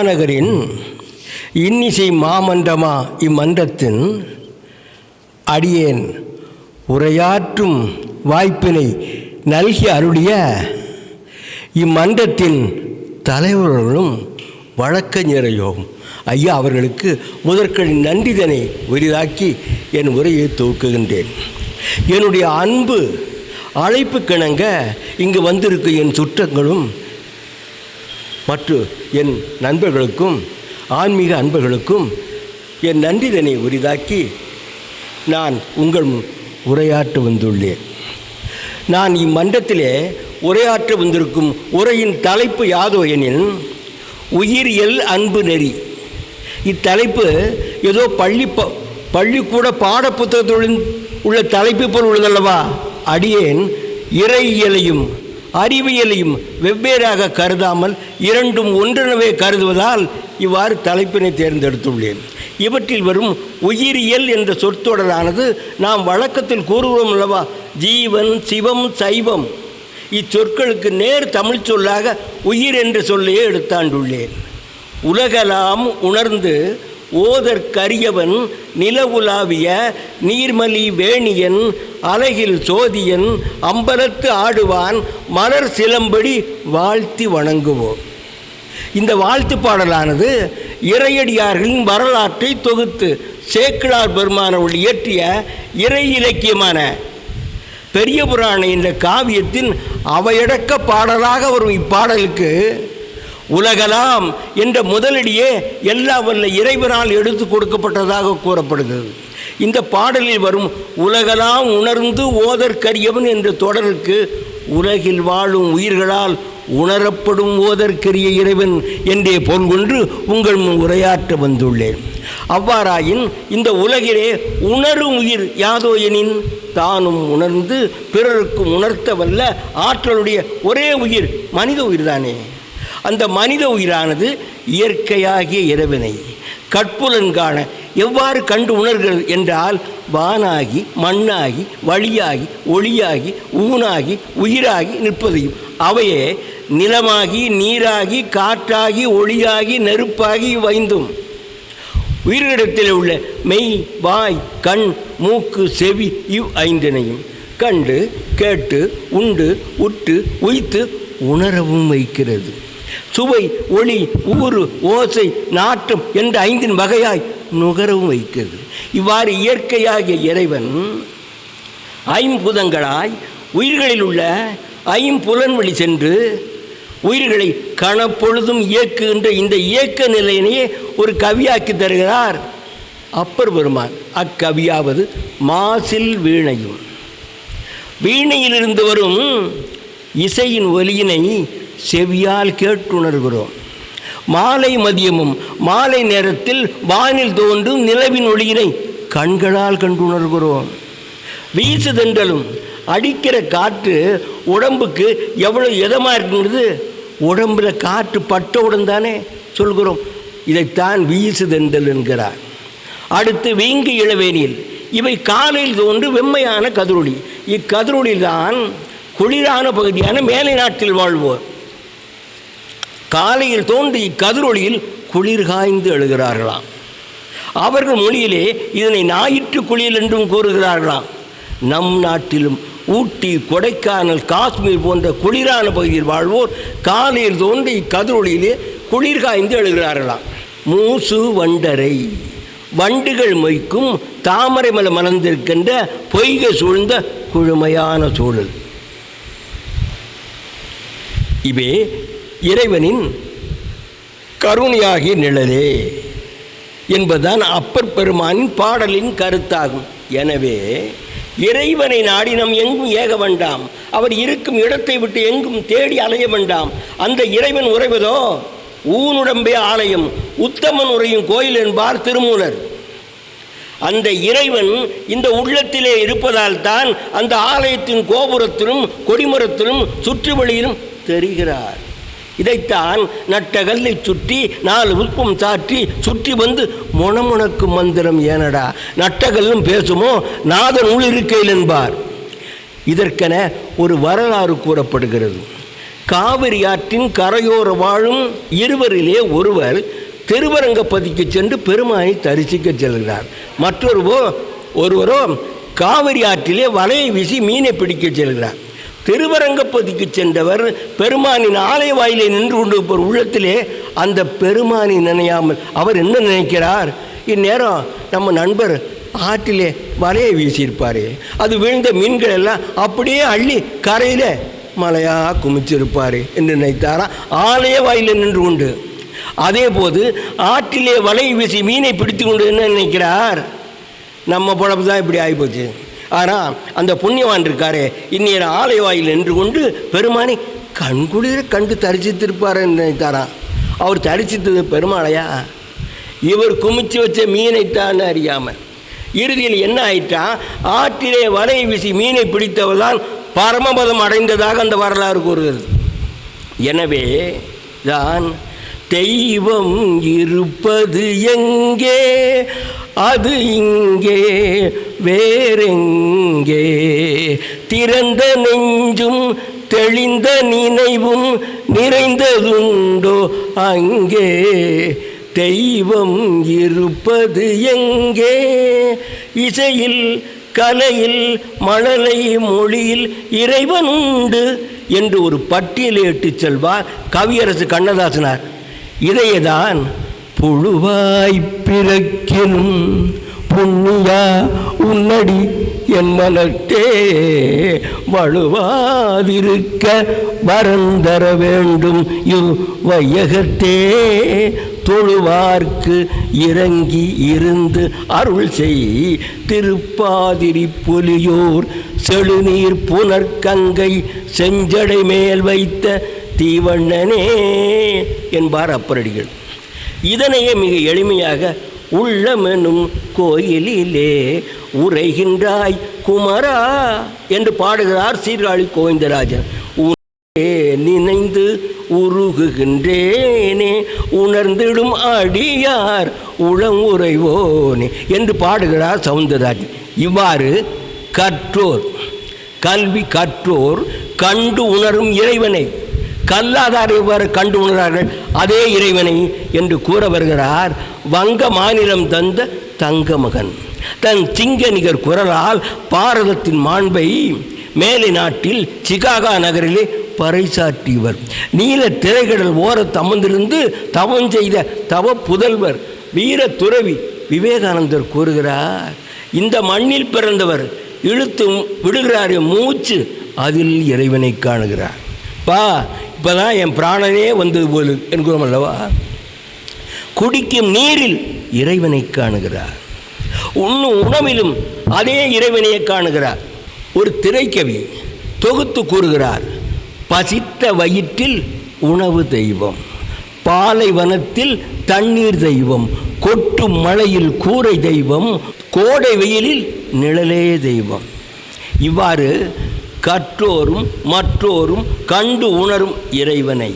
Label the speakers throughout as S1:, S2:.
S1: மாநகரின் இன்னிசை மாமன்றமா இம்மன்றத்தின் அடியேன் உரையாற்றும் வாய்ப்பினை நல்கி அருளிய இம்மன்றத்தின் தலைவர்களும் வழக்கறிஞரையும் ஐயா அவர்களுக்கு முதற்கண் நன்றிதனை உரிதாக்கி என் உரையை துவக்குகின்றேன். என்னுடைய அன்பு அழைப்பு கிணங்க இங்கு வந்திருக்கும் என் சுற்றங்களும் மற்றும் என் நண்பர்களுக்கும் ஆன்மீக அன்பர்களுக்கும் என் நன்றிதனை உரிதாக்கி நான் உங்கள் உரையாற்ற வந்துள்ளேன். நான் இம்மன்றத்திலே உரையாற்ற வந்திருக்கும் உரையின் தலைப்பு யாதோ எனில் உயிரியல் அன்பு நெறி. இத்தலைப்பு ஏதோ பள்ளிக்கூட பாடப்புத்தகத்துடன் உள்ள தலைப்பு போல் உள்ளதல்லவா? அடியேன் இறையியலையும் அறிவியலையும் வெவ்வேறாக கருதாமல் இரண்டும் ஒன்றெனவே கருதுவதால் இவ்வாறு தலைப்பினை தேர்ந்தெடுத்துள்ளேன். இவற்றில் வரும் உயிரியல் என்ற சொற்றொடரானது நாம் வழக்கத்தில் கூறுகிறோம் அல்லவா, ஜீவன் சிவம் சைவம். இச்சொற்களுக்கு நேர் தமிழ் சொல்லாக உயிர் என்ற சொல்லையே எடுத்தாண்டுள்ளேன். உலகலாம் உணர்ந்து ஓதற்கரியவன் நிலவுலாவிய நீர்மலி வேணியன் அலகில் சோதியன் அம்பலத்து ஆடுவான் மலர் சிலம்படி வாழ்த்தி வணங்குவோம். இந்த வாழ்த்து பாடலானது இறையடியார்களின் வரலாற்றை தொகுத்து சேக்கிழார் பெருமானவர்கள் இயற்றிய இறை இலக்கியமான பெரிய புராணம் என்ற காவியத்தின் அவையடக்க பாடலாக வரும் இப்பாடலுக்கு உலகலாம் என்ற முதலடியே எல்லா வல்ல இறைவனால் எடுத்து கொடுக்கப்பட்டதாக கூறப்படுகிறது. இந்த பாடலில் வரும் உலகலாம் உணர்ந்து ஓதற்கரியவன் என்ற தொடருக்கு உலகில் வாழும் உயிர்களால் உணரப்படும் ஓதற்கரிய இறைவன் என்றே பொருள் கொண்டு உங்கள் உரையாற்ற வந்துள்ளேன். அவ்வாறாயின் இந்த உலகிலே உணரும் உயிர் யாதோ எனின் தானும் உணர்ந்து பிறருக்கும் உணர்த்த வல்ல ஆற்றலுடைய ஒரே உயிர் மனித உயிர்தானே. அந்த மனித உயிரானது இயற்கையாகிய இறைவனை கற்புலன்காண எவ்வாறு கண்டு உணர்கிறது என்றால், வானாகி மண்ணாகி வழியாகி ஒளியாகி ஊனாகி உயிராகி நிற்பதையும் அவையே நிலமாகி நீராகி காற்றாகி ஒளியாகி நெருப்பாகி வைந்தும் உயிரிடத்தில் உள்ள மெய் வாய் கண் மூக்கு செவி இவ் ஐந்தினையும் கண்டு கேட்டு உண்டு உற்று உய்த்து உணரவும் வைக்கிறது. சுவை ஒளி ஊறு ஓசை நாற்றம் என்ற ஐந்தின் வகையாய் நுகரவும் வைக்கிறது. இவ்வாறு இயற்கையாகிய இறைவன் ஐம்புதங்களாய் உயிர்களில் உள்ள ஐம்புலன் வழி சென்று உயிர்களை கணப்பொழுதும் இயக்குகின்ற இந்த இயக்க நிலையினையே ஒரு கவியாக்கி தருகிறார் அப்பர் பெருமான். அக்கவியாவது மாசில் வீணையும். வீணையிலிருந்து வரும் இசையின் ஒலியினை செவியால் கேட்டுணர்கிறோம். மாலை மதியமும் மாலை நேரத்தில் வானில் தோன்றும் நிலவின் ஒளியினை கண்களால் கண்டுணர்கிறோம். வீசுதென்றலும் அடிக்கிற காற்று உடம்புக்கு எவ்வளவு இதமாக இருக்குங்கிறது உடம்புல காற்று பட்டவுடன் தானே சொல்கிறோம். இதைத்தான் வீசுதென்றல் என்கிறார். அடுத்து வீங்கு இளவேனில். இவை காலையில் தோன்று வெம்மையான கதிரொளி. இக்கதிரொளிதான் குளிரான பகுதியான மேலை நாட்டில் வாழ்வோர் காலையில் தோன்றி இக்கதிரொளியில் குளிர் காய்ந்து எழுகிறார்களாம். அவர்கள் மொழியிலே இதனை ஞாயிற்று குளியல் என்றும் கூறுகிறார்களாம். நம் நாட்டிலும் ஊட்டி கொடைக்கானல் காஷ்மீர் போன்ற குளிரான பகுதியில் வாழ்வோர் காலையில் தோன்றி இக்கதிரொளியிலே குளிர் காய்ந்து எழுகிறார்களாம். மூசு வண்டரை வண்டுகள் மொய்க்கும் தாமரை மலை மலர்ந்திருக்கின்ற பொய்கை சூழ்ந்த குழுமையான சூழல். இவே இறைவனின் கருணையாகிய நிழலே என்பதுதான் அப்பர் பெருமானின் பாடலின் கருத்தாகும். எனவே இறைவனை நாடி நம் எங்கும் ஏக வேண்டாம். அவர் இருக்கும் இடத்தை விட்டு எங்கும் தேடி அலைய வேண்டாம். அந்த இறைவன் உறைவதோ ஊனுடம்பே ஆலயம், உத்தமன் உறையும் கோயில் என்பார் திருமூலர். அந்த இறைவன் இந்த உள்ளத்திலே இருப்பதால் தான் அந்த ஆலயத்தின் கோபுரத்திலும் கொடிமரத்திலும் சுற்றுவழியிலும் தெரிகிறார். இதைத்தான் நட்டகல்லை சுற்றி 4 உல்பம் சாற்றி சுற்றி வந்து மொணமுணக்கும் மந்திரம் ஏனடா நட்டகல்லும் பேசுமோ நாதன் உள் இருக்கையில் என்பார். இதற்கென ஒரு வரலாறு கூறப்படுகிறது. காவிரி ஆற்றின் கரையோர வாழும் இருவரிலே ஒருவர் திருவரங்கப்பதிக்கு சென்று பெருமானை தரிசிக்க செல்கிறார். ஒருவரோ காவிரி ஆற்றிலே வலையை வீசி மீனை பிடிக்க செல்கிறார். திருவரங்கப்பதிக்கு சென்றவர் பெருமானின் ஆலய வாயிலே நின்று கொண்டு உள்ளத்திலே அந்த பெருமானை நினையாமல் அவர் என்ன நினைக்கிறார், இந்நேரம் நம்ம நண்பர் ஆற்றிலே வலையை வீசியிருப்பார், அது விழுந்த மீன்கள் எல்லாம் அப்படியே அள்ளி கரையில் மலையாக குமிச்சிருப்பார் என்று நினைத்தாரா. ஆலய வாயிலே நின்று கொண்டு அதே போது ஆற்றிலே வலை வீசி மீனை பிடித்து கொண்டு என்ன நினைக்கிறார், நம்ம பழப்பு தான் இப்படி ஆகிப்போச்சு. ஆனால் அந்த புண்ணியவான் இருக்காரே இந்நேரம் ஆலய வாயில் நின்று கொண்டு பெருமானை கண்குளிர கண்டு தரிசித்திருப்பார் என்று நினைத்தாராம். அவர் தரிசித்தது பெருமாளையா, இவர் குமிச்சு வச்ச மீனைத்தான் அறியாமல். இறுதியில் என்ன ஆயிட்டா, ஆற்றிலே வலையை வீசி மீனை பிடித்தவர் தான் பரமபதம் அடைந்ததாக அந்த வரலாறு கூறுகிறது. எனவே தான் தெய்வம் இருப்பது எங்கே, அது இங்கே வேறெங்கே, திறந்த நெஞ்சும் தெளிந்த நினைவும் நிறைந்ததுண்டோ அங்கே, தெய்வம் இருப்பது எங்கே. இசையில் கலையில் மழலை மொழியில் இறைவன் உண்டு என்று ஒரு பட்டியலிட்டு செல்வார் கவியரசு கண்ணதாசனார். இதையேதான் புழுவாய் பிறக்கினும் புண்ணியா உன்னடி என் மனத்தே வழுவாதிருக்க வரந்தர வேண்டும் இவ் வையகத்தே, தொழுவார்க்கு இறங்கி இருந்து அருள் செய் திருப்பாதிரி புலியோர் செழுநீர் புனர்கங்கை செஞ்சடை மேல் வைத்த தீவண்ணனே என்பார் அப்பரடிகள். இதனையே மிக எளிமையாக உள்ளமெனும் கோயிலிலே உரைகின்றாய் குமரா என்று பாடுகிறார் சீர்காழி கோவிந்தராஜன். நினைந்து உருகுகின்றேனே உணர்ந்திடும் அடியார் உளம் உறைவோனே என்று பாடுகிறார் சவுந்தரராஜன். இவ்வாறு கல்வி கற்றோர் கண்டு உணரும் இறைவனை, கல்லாதார் எவ்வாறு கண்டு உணர்கிறார்கள் அதே இறைவனை என்று கூற வருகிறார் வங்க மாநிலம் தந்த தங்க மகன். தன் சிங்க நிகர் குரலால் பாரதத்தின் மாண்பை மேலை நாட்டில் சிகாகோ நகரிலே பறைசாற்றியவர். நீல திரைக்கடல் ஓரத்து அமர்ந்திருந்து தவம் செய்த தவ புதல்வர் வீர துறவி விவேகானந்தர் கூறுகிறார், இந்த மண்ணில் பிறந்தவர் இழுத்து விடுகிறார் மூச்சு, அதில் இறைவனை காணுகிறார். இப்போதான் என் பிராணனே வந்தது போல என்கிறோம் அல்லவா. குடிக்கும் நீரில் இறைவனை காணுகிறார், உண்ணும் உணவிலும் அதே இறைவனையை காணுகிறார். ஒரு திரைக்கவி தொகுத்து கூறுகிறார், பசித்த வயிற்றில் உணவு தெய்வம், பாலைவனத்தில் தண்ணீர் தெய்வம், கொட்டும் மழையில் கூரை தெய்வம், கோடை வெயிலில் நிழலே தெய்வம். இவ்வாறு கற்றோரும் மற்றோரும் கண்டு உணரும் இறைவனை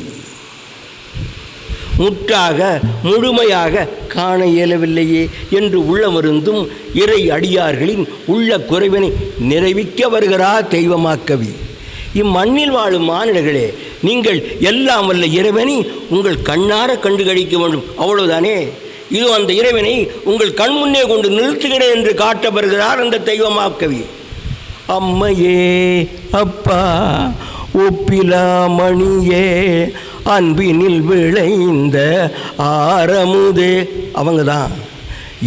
S1: முற்றாக முழுமையாக காண இயலவில்லையே என்று உள்ளமருந்தும் இறை அடியார்களின் உள்ள குறைவினை நிறைவிக்க வருகிறார் தெய்வமாக்கவி. இம்மண்ணில் வாழும் மானிடர்களே, நீங்கள் எல்லாம் வல்ல இறைவனை உங்கள் கண்ணார கண்டு கழிக்க வேண்டும், அவ்வளவுதானே. இது அந்த இறைவனை உங்கள் கண் முன்னே கொண்டு நிறுத்துகிறேன் என்று காட்ட வருகிறார் அந்த தெய்வமாக்கவி. அம்மையே அப்பா ஒப்பிலாமணியே அன்பினில் விளைந்த ஆரமுதே, அவங்க தான்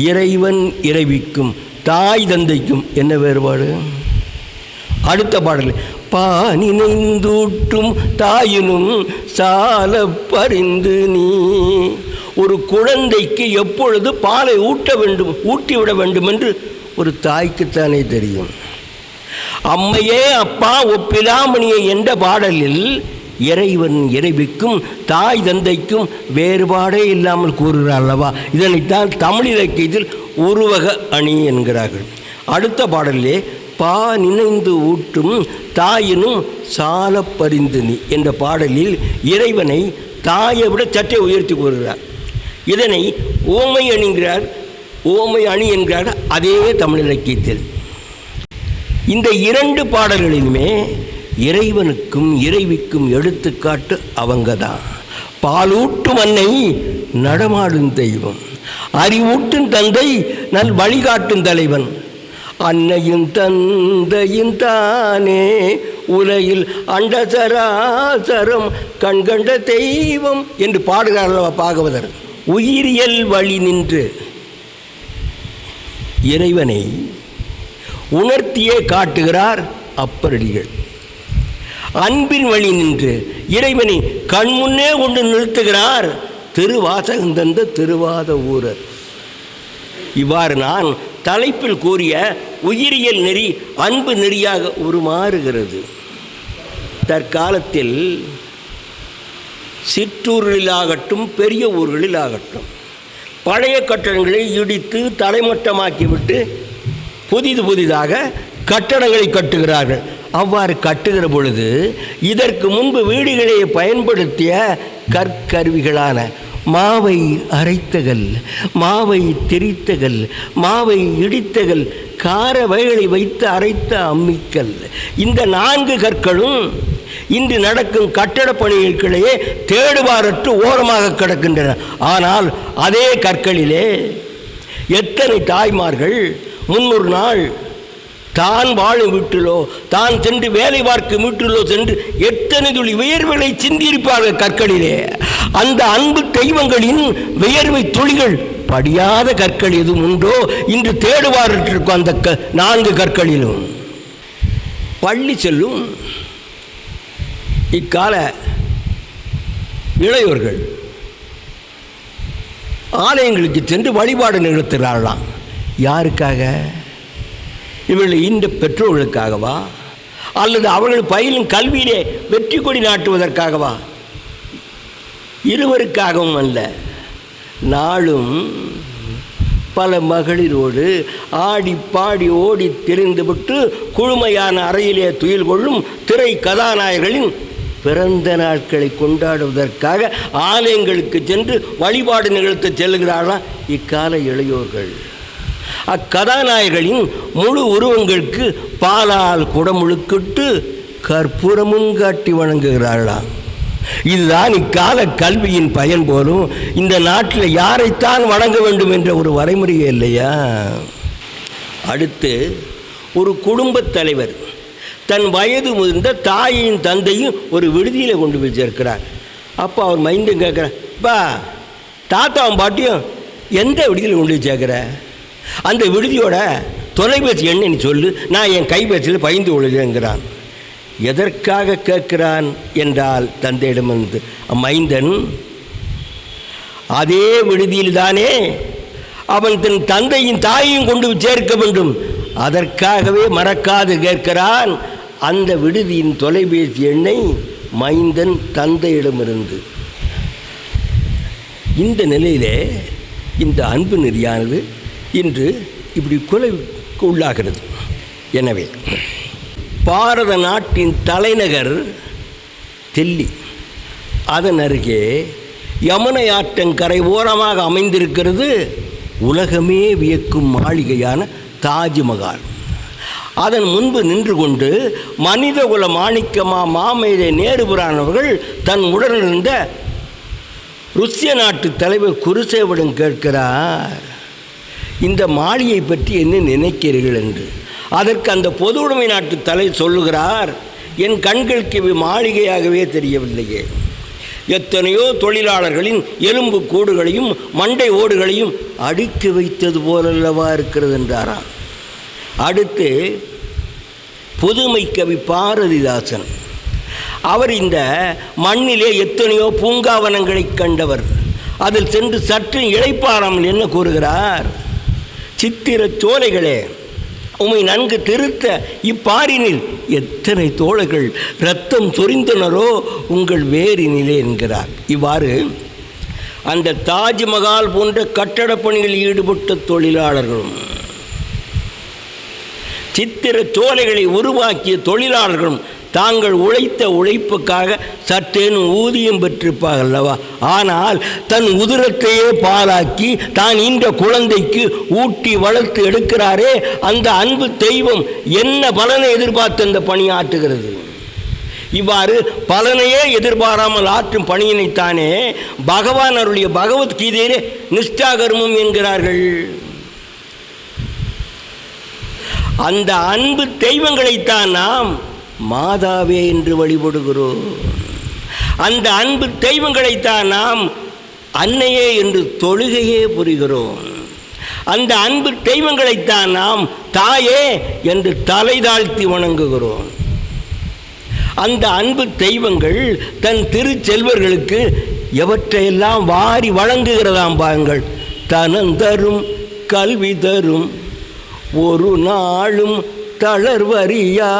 S1: இறைவன் இறைவிக்கும் தாய் தந்தைக்கும் என்ன வேறுபாடு. அடுத்த பாடல், பானினைந்தூட்டும் தாயினும் சால பறிந்து நீ. ஒரு குழந்தைக்கு எப்பொழுது பாலை ஊட்டிவிட வேண்டும் என்று ஒரு தாய்க்குத்தானே தெரியும். அம்மையே அப்பா ஒப்பிலாமணியை என்ற பாடலில் இறைவன் இறைவிக்கும் தாய் தந்தைக்கும் வேறுபாடே இல்லாமல் கூறுகிறார் அல்லவா. இதனைத்தான் தமிழ் இலக்கியத்தில் உருவக அணி என்கிறார்கள். அடுத்த பாடலிலே பா நினைந்து ஊட்டும் தாயினும் சால பரிந்து நீ என்ற பாடலில் இறைவனை தாயை விட சற்றே உயர்த்தி கூறுகிறார். இதனை ஓமை அணி என்கிறார் அதே தமிழ் இலக்கியத்தில். இந்த இரண்டு பாடல்களிலுமே இறைவனுக்கும் இறைவிக்கும் எடுத்துக்காட்டு அவங்க தான். பாலூட்டும் அன்னை நடமாடும் தெய்வம், அறிவூட்டும் தந்தை நல் வழிகாட்டும் தலைவன். அன்னையும் தந்தையும் தானே உலகில் அண்டசராசரம் கண்கண்ட தெய்வம் என்று பாடுகிறார் பாகவதர். உயிரியல் வழி நின்று இறைவனை உணர்த்தியே காட்டுகிறார் அப்பரடிகள். அன்பின் வழி நின்று இறைவனை கண்முன்னே கொண்டு நிறுத்துகிறார் திருவாசகம் தந்த திருவாத ஊரர். இவ்வாறு நான் தலைப்பில் கூறிய உயிரியல் நெறி அன்பு நெறியாக உருமாறுகிறது. தற்காலத்தில் சிற்றூர்களிலாகட்டும் பெரிய ஊர்களிலாகட்டும் பழைய கட்டடங்களை இடித்து தலைமட்டமாக்கிவிட்டு புதிதாக கட்டடங்களை கட்டுகிறார்கள். அவ்வாறு கட்டுகிற பொழுது இதற்கு முன்பு வீடுகளை பயன்படுத்திய கற்கருவிகளான மாவை அரைத்தகல், மாவை திரித்தகல், மாவை இடித்தகல், கார வகைகளை வைத்து அரைத்த அம்மிக்கல், இந்த 4 கற்களும் இன்று நடக்கும் கட்டட பணிகளுக்கிடையே தேடுவாரற்று ஓரமாக கிடக்கின்றன. ஆனால் அதே கற்களிலே எத்தனை தாய்மார்கள் 300 நாள் தான் வாழும் வீட்டிலோ தான் சென்று வேலை பார்க்கும் வீட்டிலோ சென்று எத்தனை துளி வியர்வுகளை சிந்தியிருப்பார்கள் கற்களிலே. அந்த அன்பு தெய்வங்களின் வியர்வை துளிகள் படியாத கற்கள் எதுவும் உண்டோ இன்று தேடுவாரற்றிருக்கும் அந்த 4 கற்களிலும். பள்ளி செல்லும் இக்கால இளையோர்கள் ஆலயங்களுக்கு சென்று வழிபாடு நிகழ்த்துகிறார்களாம். யாருக்காக? இவர்கள் இந்த பெற்றோர்களுக்காகவா அல்லது அவர்கள் பயிலும் கல்வியிலே வெற்றி கொடி நாட்டுவதற்காகவா? இருவருக்காகவும் அல்ல. நாளும் பல மகளிரோடு ஆடி பாடி ஓடி திரிந்துவிட்டு குழுமையான அறையிலே துயில் கொள்ளும் திரை கதாநாயகர்களின் பிறந்த நாட்களை கொண்டாடுவதற்காக ஆலயங்களுக்கு சென்று வழிபாடு நிகழ்த்த செல்கிறார்களாம் இக்கால இளையோர்கள். அக்கதாநாயகர்களின் முழு உருவங்களுக்கு பாலால் குடமுழுக்கிட்டு கற்பூரமும் காட்டி வணங்குகிறார்களாம். இதுதான் இக்கால கல்வியின் பயன் போலும். இந்த நாட்டில் யாரைத்தான் வணங்க வேண்டும் என்ற ஒரு வரைமுறையே இல்லையா? அடுத்து ஒரு குடும்பத் தலைவர் தன் வயது முதிர்ந்த தாயையும் தந்தையும் ஒரு விடுதியில் கொண்டு போய் சேர்க்கிறார். அப்போ அவர் மைண்டும் கேட்குறார், பா தாத்தாவும் பாட்டியும் எந்த விடுதியில் கொண்டு போய் சேர்க்குற? அந்த விடுதியோட தொலைபேசி எண்ணை சொல்லு, நான் என் கைபேசியில் பகிர்ந்து கொள்கிறேங்கிறான். எதற்காக கேட்கிறான் என்றால் தந்தையிடம் வந்து மைந்தன் அதே விடுதியில் தானே அவன் தன் தந்தையின் தாயையும் கொண்டு சேர்க்க வேண்டும், அதற்காகவே மறக்காது கேட்கிறான் அந்த விடுதியின் தொலைபேசி எண்ணை மைந்தன் தந்தையிடமிருந்து. இந்த நிலையிலே இந்த அன்பு நெறியானது இன்று இப்படி கொலைக்கு உள்ளாகிறது. எனவே பாரத நாட்டின் தலைநகர் தில்லி, அதன் அருகே யமுனை ஆற்றங்கரை ஓரமாக அமைந்திருக்கிறது உலகமே வியக்கும் மாளிகையான தாஜ்மஹால். அதன் முன்பு நின்று கொண்டு மனிதகுல மாணிக்கமா மாமேதை நேருபுரானவர்கள் தன் உடனிருந்த ருஷ்ய நாட்டு தலைவர் குருசேவிடம் கேட்கிறார், இந்த மாளிகை பற்றி என்ன நினைக்கிறீர்கள் என்று. அதற்கு அந்த பொது உடைமை நாட்டு தலை சொல்லுகிறார், என் கண்களுக்கு இவை மாளிகையாகவே தெரியவில்லையே, எத்தனையோ தொழிலாளர்களின் எலும்பு கூடுகளையும் மண்டை ஓடுகளையும் அடுக்கி வைத்தது போலல்லவா இருக்கிறது என்றாராம். அடுத்து புதுமை கவி பாரதிதாசன், அவர் இந்த மண்ணிலே எத்தனையோ பூங்காவனங்களை கண்டவர். அதில் சென்று சற்று இளைப்பாறாமல் என்ன கூறுகிறார், சித்திர சோலைகளே உம்மை நன்கு திருத்த இப்பாரினில் எத்தனை தோழர்கள் இரத்தம் சொரிந்தனரோ உங்கள் வேரினிலே என்கிறார். இவ்வாறு அந்த தாஜ்மஹால் போன்ற கட்டடப் பணிகளில் ஈடுபட்ட தொழிலாளர்களும் சித்திர சோலைகளை உருவாக்கிய தொழிலாளர்களும் தாங்கள் உழைத்த உழைப்புக்காக சற்றேனும் ஊதியம் பெற்றிருப்பார்கள் அல்லவா. ஆனால் தன் உதிரத்தையே பாலாக்கி தான் இந்த குழந்தைக்கு ஊட்டி வளர்த்து எடுக்கிறாரே அந்த அன்பு தெய்வம் என்ன பலனை எதிர்பார்த்து அந்த பணியாற்றுகிறது. இவ்வாறு பலனையே எதிர்பாராமல் ஆற்றும் பணியினைத்தானே பகவான் அருளிய பகவத்கீதையிலே நிஷ்டாகர்மம் என்கிறார்கள். அந்த அன்பு தெய்வங்களைத்தான் நாம் மாதாவே என்று வழிபடுகிறோம். அந்த அன்பு தெய்வங்களைத்தான் நாம் அன்னையே என்று தொழுகையே புரிகிறோம். அந்த அன்பு தெய்வங்களைத்தான் நாம் தாயே என்று தலை தாழ்த்தி வணங்குகிறோம். அந்த அன்பு தெய்வங்கள் தன் திருச்செல்வர்களுக்கு எவற்றையெல்லாம் வாரி வழங்குகிறதாம் பாருங்கள். தனந்தரும் கல்வி தரும் ஒரு நாளும் தளர்வறியா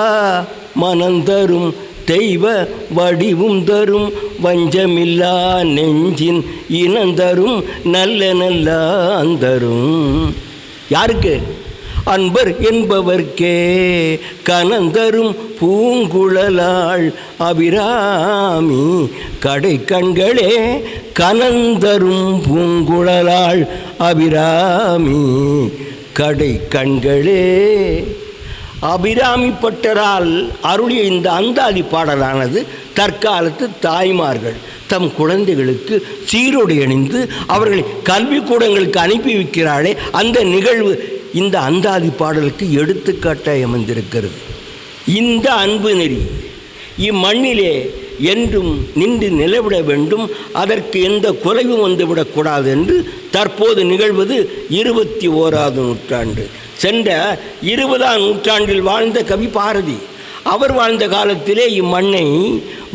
S1: மனந்தரும் தெய்வ வடிவும் தரும் வஞ்சமில்லா நெஞ்சின் இனந்தரும் நல்ல நல்ல அந்தரும். யாருக்கு? அன்பர் என்பவர்க்கே கனந்தரும் பூங்குழலாள் அபிராமி கடை கண்களே கனந்தரும் பூங்குழலாள் அபிராமி கடை கண்களே. அபிராமி பட்டரால் அருளிய இந்த அந்தாதி பாடலானது தற்காலத்து தாய்மார்கள் தம் குழந்தைகளுக்கு சீரோடு அணிந்து அவர்களை கல்விக்கூடங்களுக்கு அனுப்பி வைக்கிறாளே அந்த நிகழ்வு இந்த அந்தாதி பாடலுக்கு எடுத்துக்காட்டாய் அமைந்திருக்கிறது. இந்த அன்பு நெறி இம்மண்ணிலே என்றும் நின்று நிலவிட வேண்டும், அதற்கு எந்த குறைவும் வந்துவிடக்கூடாது என்று தற்போது நிகழ்வது 21ஆவது நூற்றாண்டு. சென்ற 20ஆம் நூற்றாண்டில் வாழ்ந்த கவி பாரதி. அவர் வாழ்ந்த காலத்திலே இம்மண்ணை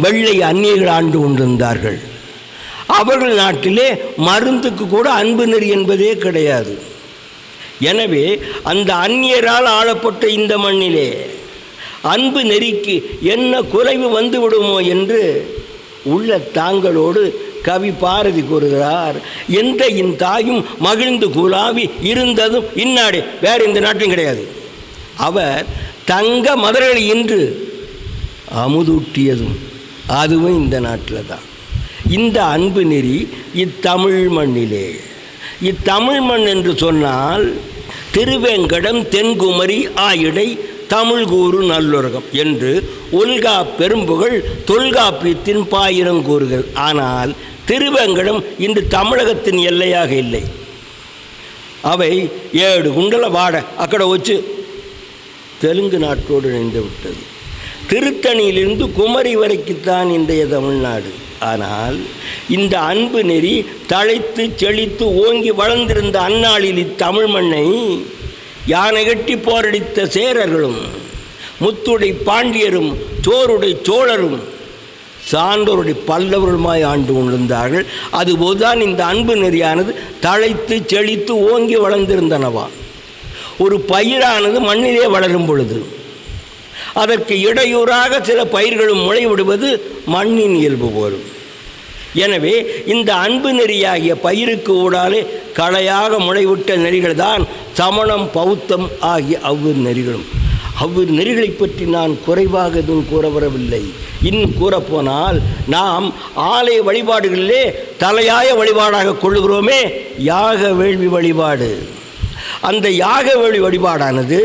S1: வெள்ளை அந்நியர்கள் ஆண்டு கொண்டிருந்தார்கள். அவர்கள் நாட்டிலே மருந்துக்கு கூட அன்பு நெறி என்பதே கிடையாது. எனவே அந்த அந்நியரால் ஆளப்பட்ட இந்த மண்ணிலே அன்பு நெறிக்கு என்ன குறைவு வந்து விடுமோ என்று உள்ள தாங்களோடு கவி பாரதி கூறுகிறார். எந்த என் தாயும் மகிழ்ந்து குலாவி இருந்ததும் இந்நாடு, வேறு இந்த நாட்டும் கிடையாது. அவர் தங்க மதர்களை இன்று அமுதூட்டியதும் அதுவும் இந்த நாட்டில் தான். இந்த அன்பு நெறி இத்தமிழ் மண்ணிலே, இத்தமிழ் மண் என்று சொன்னால் திருவேங்கடம் தென்குமரி ஆயிடை தமிழ் கூறு நல்லுலகம் என்று ஒல்கா பெரும்புகள் தொல்காப்பியத்தின் பாயிரம் கூறுகள். ஆனால் திருவேங்கடம் இன்று தமிழகத்தின் எல்லையாக இல்லை. அவை 7 குண்டல வாட அக்கட வச்சு தெலுங்கு நாட்டோடு இணைந்து விட்டது. திருத்தணியிலிருந்து குமரி வரைக்குத்தான் இன்றைய தமிழ்நாடு. ஆனால் இந்த அன்பு நெறி தழைத்து செழித்து ஓங்கி வளர்ந்திருந்த அந்நாளில் இத்தமிழ் மண்ணை யானை கட்டி போரடித்த சேரர்களும் முத்துடை பாண்டியரும் சோருடை சோழரும் சான்றோருடைய பல்லவர்களுமாய் ஆண்டு கொண்டிருந்தார்கள். அதுபோதுதான் இந்த அன்பு நெறியானது தழைத்து செழித்து ஓங்கி வளர்ந்திருந்தனவா. ஒரு பயிரானது மண்ணிலே வளரும் பொழுது அதற்கு இடையூறாக சில பயிர்களும் முளைவிடுவது மண்ணின் இயல்பு போலும். எனவே இந்த அன்பு நெறியாகிய பயிருக்கு ஊடாலே களையாக முளைவிட்ட நெறிகள் தான் சமணம் பௌத்தம் ஆகிய அவ்விரு நெறிகளும். அவ்விரு நெறிகளை பற்றி நான் குறைவாக எதுவும் கூற வரவில்லை. இன்னும் கூறப்போனால் நாம் ஆலய வழிபாடுகளிலே தலையாய வழிபாடாக கொள்ளுகிறோமே யாக வேள்வி வழிபாடு. அந்த யாக வேள்வி வழிபாடானது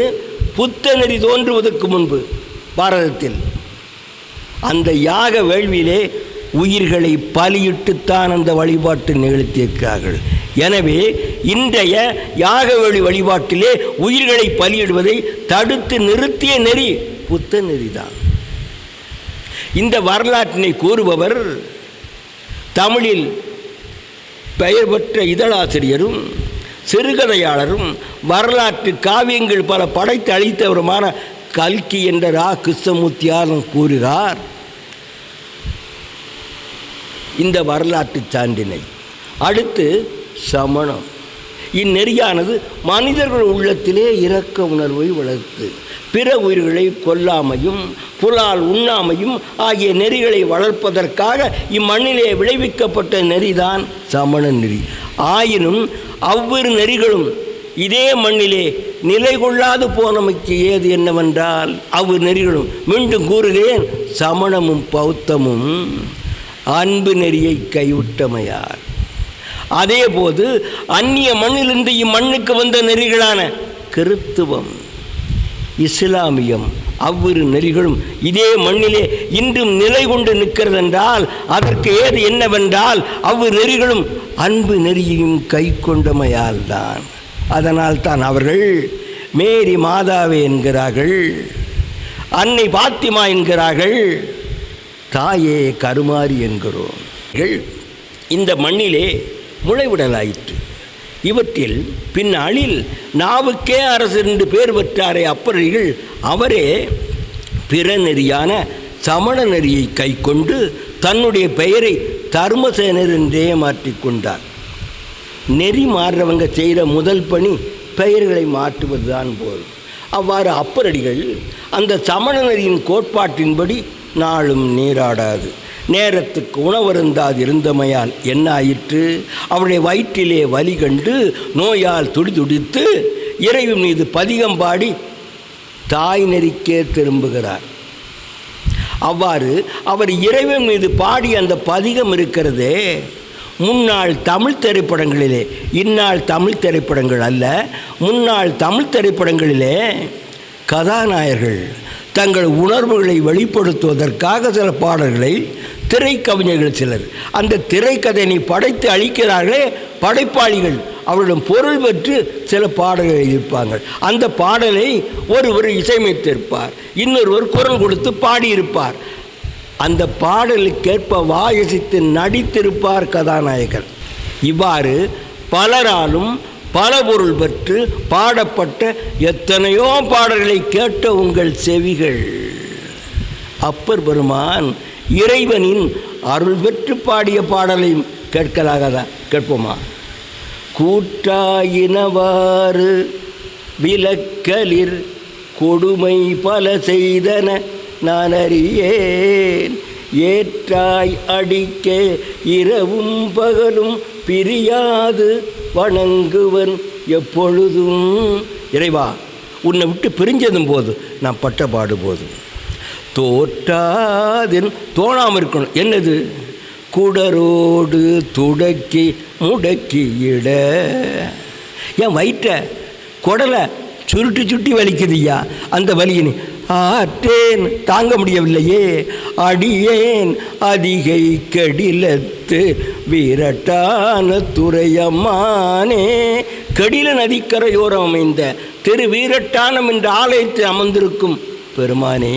S1: புத்த நெறி தோன்றுவதற்கு முன்பு பாரதத்தில் அந்த யாக வேள்வியிலே உயிர்களை பலியிட்டுத்தான் அந்த வழிபாட்டை நிகழ்த்தியிருக்கிறார்கள். எனவே இன்றைய யாக வேள்வி வழிபாட்டிலே உயிர்களை பலியிடுவதை தடுத்து நிறுத்திய நெறி புத்த நெறிதான். இந்த வரலாற்றினை கூறுபவர் தமிழில் பெயர் பெற்ற இதழாசிரியரும் சிறுகதையாளரும் வரலாற்று காவியங்கள் பல படைத்து அளித்தவருமான கல்கி என்ற ரா கிருஷ்ணமூர்த்தியாரும் கூறுகிறார். இந்த வரலாற்று சான்றினை அடுத்து சமணம் இந்நெறியானது மனிதர்கள் உள்ளத்திலே இரக்க உணர்வை வளர்த்து பிற உயிர்களை கொல்லாமையும் புலால் உண்ணாமையும் ஆகிய நெறிகளை வளர்ப்பதற்காக இம்மண்ணிலே விளைவிக்கப்பட்ட நெறிதான் சமண நெறி. ஆயினும் அவ்விரு நெறிகளும் இதே மண்ணிலே நிலை கொள்ளாது போனமைக்கு ஏது என்னவென்றால் அவ்விரு நெறிகளும் மீண்டும் கூறுகிறேன், சமணமும் பௌத்தமும் அன்பு நெறியை கைவிட்டமையார். அதேபோது அந்நிய மண்ணிலிருந்து இம்மண்ணுக்கு வந்த நெறிகளான கிறித்துவம், இஸ்லாமியம் அவ்விரு நெறிகளும் இதே மண்ணிலே இன்றும் நிலை கொண்டு நிற்கிறதென்றால் அதற்கு ஏது என்னவென்றால் அவ்விரு நெறிகளும் அன்பு நெறியையும் கை கொண்டமையால் தான். அதனால் தான் அவர்கள் மேரி மாதாவே என்கிறார்கள், அன்னை பாத்திமா என்கிறார்கள், தாயே கருமாரி என்கிறோம். இந்த மண்ணிலே முளைவிடலாயிற்று. இவற்றில் பின்னாளில் நாவுக்கே அரசு என்று பேர் பெற்றாரே அப்பர்கள், அவரே பிற நெறியான சமண நெறியை கை கொண்டு தன்னுடைய பெயரை தர்மசேனர் என்றே மாற்றிக்கொண்டார். நெறி மாறுறவங்க செய்கிற முதல் பணி பெயர்களை மாற்றுவது தான் போல். அவ்வாறு அப்பரடிகள் அந்த சமண நெறியின் கோட்பாட்டின்படி நாளும் நீராடாது நேரத்துக்கு உணவருந்தாது இருந்தமையால் என்ன ஆயிற்று? அவருடைய வயிற்றிலே வலி கண்டு நோயால் துடிதுடித்து இறைவன் மீது பதிகம் பாடி தாய் நெறிக்கே திரும்புகிறார். அவ்வாறு அவர் இறைவன் மீது பாடி அந்த பதிகம் இருக்கிறதே, முன்னாள் தமிழ் திரைப்படங்களிலே, இந்நாள் தமிழ் திரைப்படங்கள் அல்ல, முன்னாள் தமிழ் திரைப்படங்களிலே கதாநாயகர்கள் தங்கள் உணர்வுகளை வெளிப்படுத்துவதற்காக சில பாடல்களை திரைக்கவிஞர்கள் சிலர் அந்த திரைக்கதையை படைத்து அளிக்கிறார்களே படைப்பாளிகள், அவரிடம் பொருள் பெற்று சில பாடல்களை எழுதியிருப்பாங்க. அந்த பாடலை ஒருவர் இசையமைத்திருப்பார், இன்னொருவர் குரல் கொடுத்து பாடியிருப்பார். அந்த பாடலுக்கேற்ப வாயசித்து நடித்திருப்பார் கதாநாயகர். இவ்வாறு பலராலும் பல பொருள் பெற்று பாடப்பட்ட எத்தனையோ பாடல்களை கேட்ட உங்கள் செவிகள் அப்பர் பெருமான் இறைவனின் அருள் பெற்று பாடிய பாடலையும் கேட்கலாகதா? கேட்போமா? கூற்றாயினவாறு விலக்கலிர் கொடுமை பல செய்தன நான் அறியேன், ஏற்றாய் அடிக்க இரவும் பகலும் பிரியாது வணங்குவன் எப்பொழுதும். இறைவா, உன்னை விட்டு பிரிஞ்சதும் போது நான் பட்ட பாடு போதும். தோற்றாதின் தோணாமல் இருக்கணும். என்னது? குடரோடு துடக்கி முடக்கி இட. என் வயிற்ற குடலை சுருட்டி சுட்டி வலிக்குதுய்யா, அந்த வலியினி ஆற்றேன் தாங்க முடியவில்லையே. அடியேன் அதிகை கடிலத்து வீரட்டான துறையம்மானே. கடில நதிக்கரையோரம் அமைந்த திரு வீரட்டானம் என்ற ஆலயத்தில் அமர்ந்திருக்கும் பெருமானே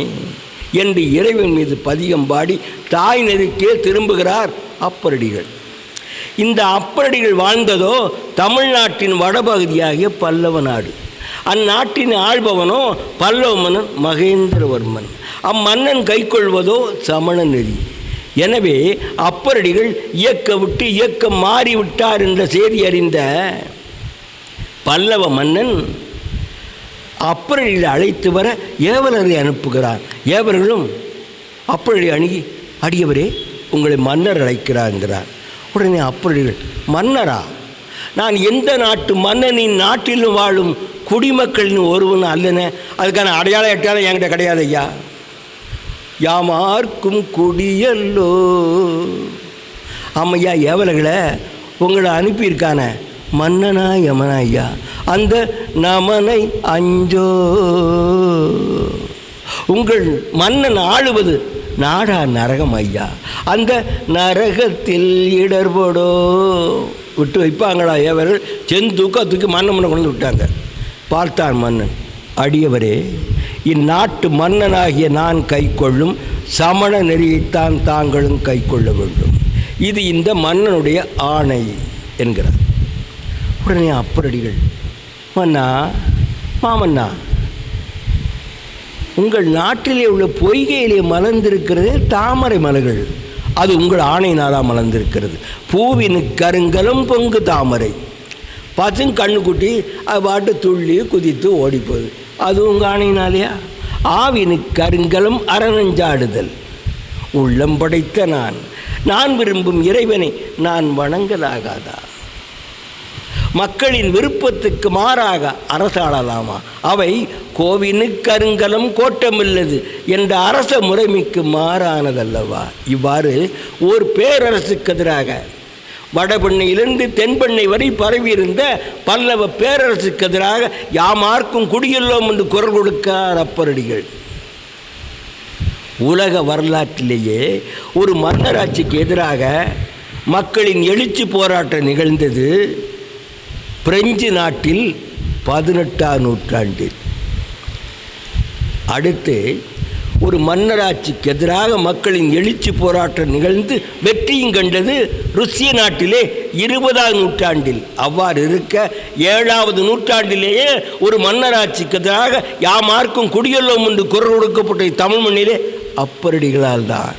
S1: என்று இறைவன் மீது பதிகம் பாடி தாய் நெறிக்கே திரும்புகிறார் அப்பரடிகள். இந்த அப்பரடிகள் வாழ்ந்ததோ தமிழ்நாட்டின் வடபகுதியாகிய பல்லவ நாடு. அந்நாட்டின் ஆள்பவனோ பல்லவ மன்னன் மகேந்திரவர்மன். அம்மன்னன் கைக்கொள்வதோ சமண நெறி. எனவே அப்பரடிகள் இயக்க விட்டு இயக்கம் மாறிவிட்டார் என்ற செய்தி அறிந்த பல்லவ மன்னன் அப்பரடிகளை அழைத்து வர ஏவலரை அனுப்புகிறார். ஏவர்களும் அப்பரடி அணுகி, அடியவரே உங்களை மன்னர் அழைக்கிறார். உடனே அப்பரடிகள், மன்னரா? நான் எந்த நாட்டு மன்னனின் நாட்டிலும் வாழும் குடிமக்களின் ஒருவன் அல்லனே, அதுக்கான அடையாளம் எட்டாலும் என்கிட்ட கிடையாது ஐயா. யாமார்க்கும் குடியல்லோ. ஆமையா, ஏவலர்களை உங்களை அனுப்பியிருக்கான மன்னனா யமனா ஐயா, அந்த நமனை அஞ்சோ. உங்கள் மன்னன் ஆளுவது நாடா நரகம் ஐயா, அந்த நரகத்தில் இடர்படோ. விட்டு வைப்பாங்களா ஏவர்கள்? செந்தூக்கத்துக்கு மன்னனை கொண்டு விட்டாங்க. பார்த்தான் மன்னன், அடியவரே, இந்நாட்டு மன்னனாகிய நான் கைக்கொள்ளும் சமண நெறியைத்தான் தாங்களும் கைக்கொள்ள வேண்டும். இது இந்த மன்னனுடைய ஆணை என்கிறார். உடனே அப்பரடிகள், மன்னா, மாமன்னா, உங்கள் நாட்டிலே உள்ள பொய்கையிலே மலர்ந்திருக்கிறது தாமரை மலர்கள், அது உங்கள் ஆணையினாலாம் மலர்ந்திருக்கிறது. பூவினு கருங்கலும் பொங்கு தாமரை. பசும் கண்ணுக்குட்டி அது பாட்டு துள்ளி குதித்து ஓடிப்போகுது, அது உங்கள் ஆணையினாலையா? ஆவினு கருங்கலம் அரணஞ்சாடுதல். உள்ளம் படைத்த நான் விரும்பும் இறைவனை நான் வணங்கலாகாதா? மக்களின் விருப்பத்துக்கு மாறாக அரசாளலாமா? அவை கோவினு கருங்கலம் கோட்டமில்லது என்ற அரச முறைமைக்கு மாறானதல்லவா? இவ்வாறு ஓர் பேரரசுக்கு எதிராக வடபெண்ணையிலிருந்து தென்பெண்ணை வரை பரவியிருந்த பல்லவ பேரரசுக்கு எதிராக யாமார்க்கும் குடியெல்லோம் என்று குரல் கொடுக்கார் அப்பரடிகள். உலக வரலாற்றிலேயே ஒரு மன்னராட்சிக்கு எதிராக மக்களின் எழுச்சி போராட்டம் நிகழ்ந்தது பிரெஞ்சு நாட்டில் 18ஆம் நூற்றாண்டில். அடுத்து ஒரு மன்னராட்சிக்கு எதிராக மக்களின் எழுச்சி போராட்டம் நிகழ்ந்து வெற்றியும் கண்டது ருசிய நாட்டிலே 20ஆம் நூற்றாண்டில். அவ்வாறு இருக்க 7வது நூற்றாண்டிலேயே ஒரு மன்னராட்சிக்கு எதிராக யாமார்க்கும் குடியெல்லோம் என்று குரல் கொடுக்கப்பட்ட தமிழ் மண்ணிலே அப்பரடிகளால் தான்.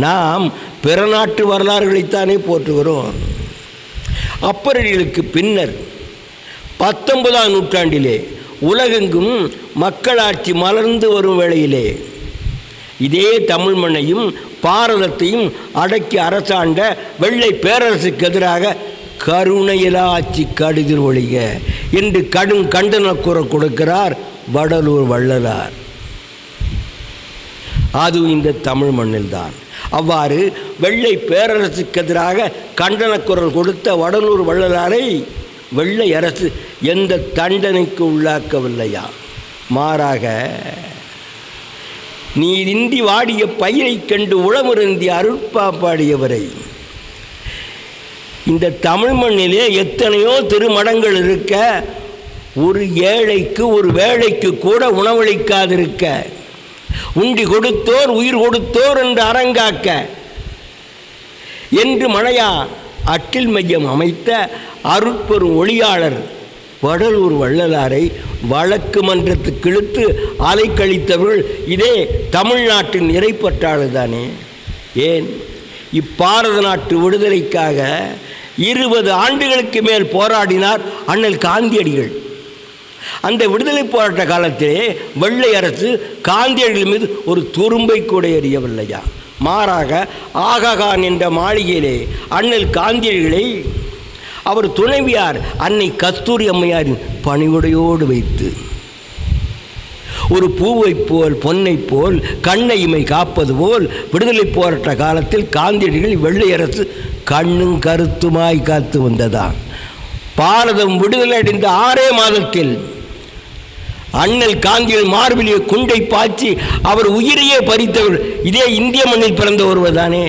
S1: நாம் பிற நாட்டு வரலாறுகளைத்தானே போற்றுகிறோம். அப்பரடிகளுக்கு பின்னர் 19ஆம் நூற்றாண்டிலே உலகெங்கும் மக்களாட்சி மலர்ந்து வரும் வேளையிலே இதே தமிழ் மண்ணையும் பாரதத்தையும் அடக்கி அரசாண்ட வெள்ளை பேரரசுக்கு எதிராக கருணையிலா ஆட்சி கடுதிர் ஒழிக என்று கடும் கண்டன குரல் கொடுக்கிறார் வடலூர் வள்ளலார். அது இந்த தமிழ் மண்ணில்தான். அவ்வாறு வெள்ளை பேரரசுக்கு எதிராக கண்டன குரல் கொடுத்த வடலூர் வள்ளலாரை வெள்ளை அரசு எந்த தண்டனைக்கு உள்ளாக்கவில்லையா, மாறாக நீரின்றி வாடிய பயிரை கண்டு உளமுருந்தி அருட்பாப்பாடியவரை. இந்த தமிழ் மண்ணிலே எத்தனையோ திருமடங்கள் இருக்க ஒரு ஏழைக்கு ஒரு வேளைக்கு கூட உணவளிக்காதிருக்க, உண்டி கொடுத்தோர் உயிர் கொடுத்தோர் என்று அரங்காக்க என்று மழையா அட்டில் மையம் அமைத்த அருட்பெரும் ஒளியாளர் வடலூர் வள்ளலாரை வழக்கு மன்றத்துக்கு இழுத்து அலைக்கழித்தவர்கள் இதே தமிழ்நாட்டின் இறைப்பற்றாளர் தானே. ஏன் இப்பாரத நாட்டு விடுதலைக்காக 20 ஆண்டுகளுக்கு மேல் போராடினார் அண்ணல் காந்தியடிகள். அந்த விடுதலை போராட்ட காலத்திலே வெள்ளை அரசு காந்தியடிகள் மீது ஒரு துரும்பை கூட எறியவில்லையா, மாறாக ஆகாகான் என்ற மாளிகையிலே அண்ணல் காந்தியடிகளை அவர் துணைவியார் அன்னை கஸ்தூரி அம்மையாரின் பணிவுடையோடு வைத்து ஒரு பூவைப் போல் பொன்னை போல் கண்ணையுமை காப்பது போல் விடுதலை போராட்ட காலத்தில் காந்தியடிகள் வெள்ளை அரசு கண்ணும் கருத்துமாய் காத்து வந்ததாம். பாரதம் விடுதலை அடைந்த 6 மாதத்தில் அண்ணல் காந்தியடிகள் மார்பிலிய குண்டை பாய்ச்சி அவர் உயிரையே பறித்தவர் இதே இந்திய மண்ணில் பிறந்த ஒருவர் தானே.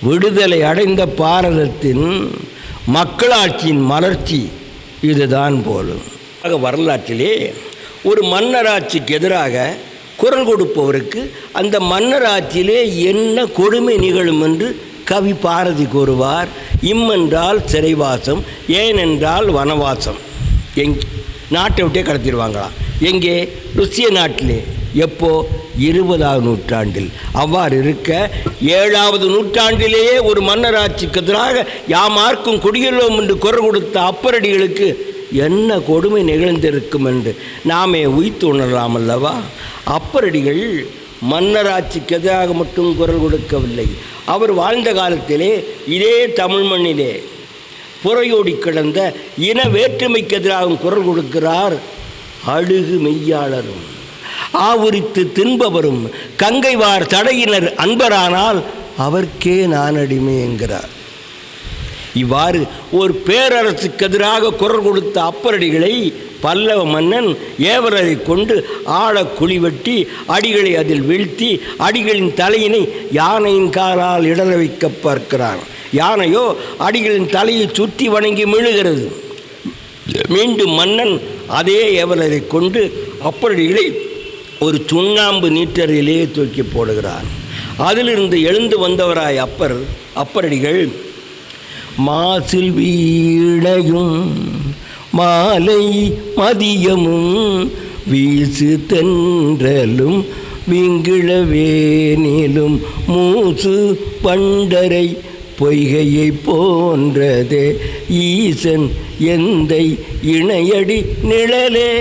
S1: விடுதலை அடைந்த பாரதத்தின் மக்களாட்சியின் மலர்ச்சி இதுதான் போலும். வரலாற்றிலே ஒரு மன்னராட்சிக்கு எதிராக குரல் கொடுப்பவருக்கு அந்த மன்னராட்சியிலே என்ன கொடுமை நிகழும் என்று கவி பாரதி கூறுவார். இம்மென்றால் சிறைவாசம், ஏனென்றால் வனவாசம். நாட்டை விட்டே கடத்திடுவாங்களாம். எங்கே? ருசிய நாட்டிலே. எப்போ? 20ஆம் நூற்றாண்டில். அவ்வாறு இருக்க 7வது நூற்றாண்டிலேயே ஒரு மன்னராட்சிக்கு எதிராக யாமார்க்கும் குடியெல்லோம் என்று குரல் கொடுத்த அப்பரடிகளுக்கு என்ன கொடுமை நிகழ்ந்திருக்கும் என்று நாமே உய்த்து உணரலாம் அல்லவா? அப்பரடிகள் மன்னராட்சிக்கு எதிராக மட்டும் குரல் கொடுக்கவில்லை. அவர் வாழ்ந்த காலத்திலே இதே தமிழ் மண்ணிலே புறையோடி கிடந்த இன வேற்றுமைக்கு எதிராக குரல் கொடுக்கிறார் அழுகு மெய்யாளரும் ஆவுரித்து தின்பவரும் கங்கைவார் தடையினர் அன்பரானால் அவர்க்கே நான் அடிமை என்கிறார். இவ்வாறு ஒரு பேரரசுக்கு எதிராக குரல் கொடுத்த அப்பரடிகளை பல்லவ மன்னன் ஏவலரை கொண்டு ஆழ குழி வெட்டி அடிகளை அதில் வீழ்த்தி அடிகளின் தலையினை யானையின் காலால் இடர வைக்க பார்க்கிறான். யானையோ அடிகளின் தலையை சுற்றி வணங்கி மிழுகிறது. மீண்டும் மன்னன் அதே ஏவலரை கொண்டு அப்பரடிகளை ஒரு சுண்ணாம்பு நீற்றறையிலே தூக்கி போடுகிறார். அதிலிருந்து எழுந்து வந்தவராய் அப்பரடிகள் மாசில் வீணையும் மாலை மதியமும் வீசு தென்றலும் விங்கிழவேனிலும் மூசு பண்டரை பொய்கையை போன்றதே ஈசன் எந்தை இணையடி நிழலே